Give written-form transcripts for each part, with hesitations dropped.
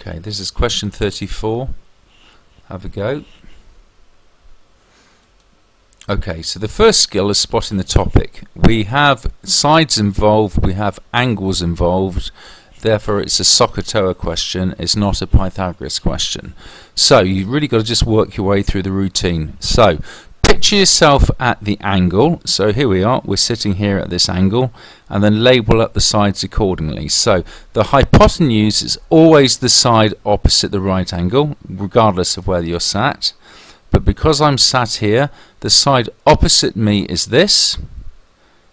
Okay, this is question 34. Have a go. Okay, so the first skill is spotting the topic. We have sides involved, we have angles involved, therefore it's a SOHCAHTOA question, it's not a Pythagoras question. So you've really got to just work your way through the routine. So picture yourself at the angle. So here we are, we're sitting here at this angle, and then label up the sides accordingly. So the hypotenuse is always the side opposite the right angle, regardless of where you're sat. But because I'm sat here, the side opposite me is this,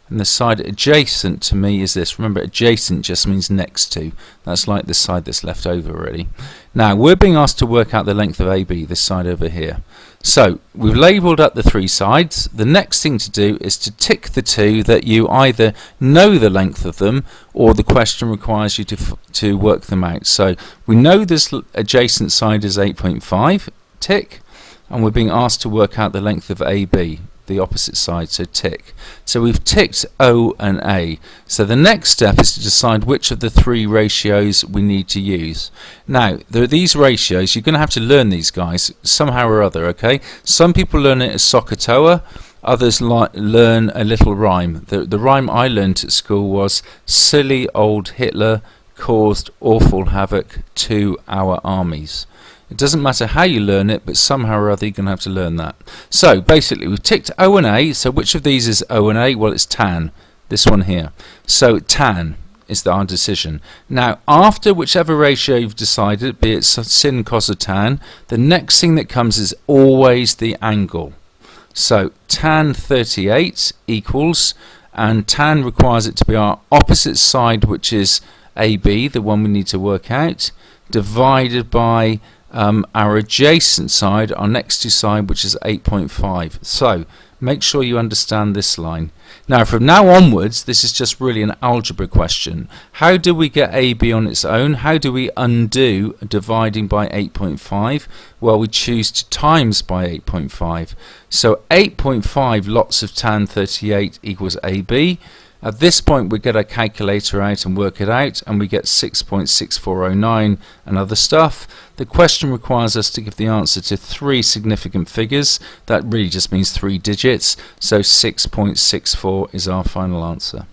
and the side adjacent to me is this. Remember, adjacent just means next to. That's like the side that's left over, really. Now, we're being asked to work out the length of AB, this side over here. So, we've labelled up the three sides. The next thing to do is to tick the two that you either know the length of them, or the question requires you to work them out. So, we know this adjacent side is 8.5, tick. And we're being asked to work out the length of AB, the opposite side, so tick. So we've ticked O and A. So the next step is to decide which of the three ratios we need to use. Now, there are these ratios. You're going to have to learn these guys somehow or other, okay? Some people learn it as SOHCAHTOA, others learn a little rhyme. The rhyme I learned at school was, silly old Hitler caused awful havoc to our armies. It doesn't matter how you learn it, but somehow or other you're going to have to learn that. So basically we've ticked O and A. So which of these is O and A? Well, it's tan, this one here. So tan is our decision. Now after whichever ratio you've decided, be it sin, cos or tan, the next thing that comes is always the angle. So tan 38 equals, and tan requires it to be our opposite side, which is AB, the one we need to work out, divided by our adjacent side, our next to side, which is 8.5. So make sure you understand this line. Now from now onwards, this is just really an algebra question. How do we get AB on its own? How do we undo dividing by 8.5? Well, we choose to times by 8.5. So 8.5 lots of tan 38 equals AB. At this point we get our calculator out and work it out, and we get 6.6409 and other stuff. The question requires us to give the answer to three significant figures. That really just means 3 digits, so 6.64 is our final answer.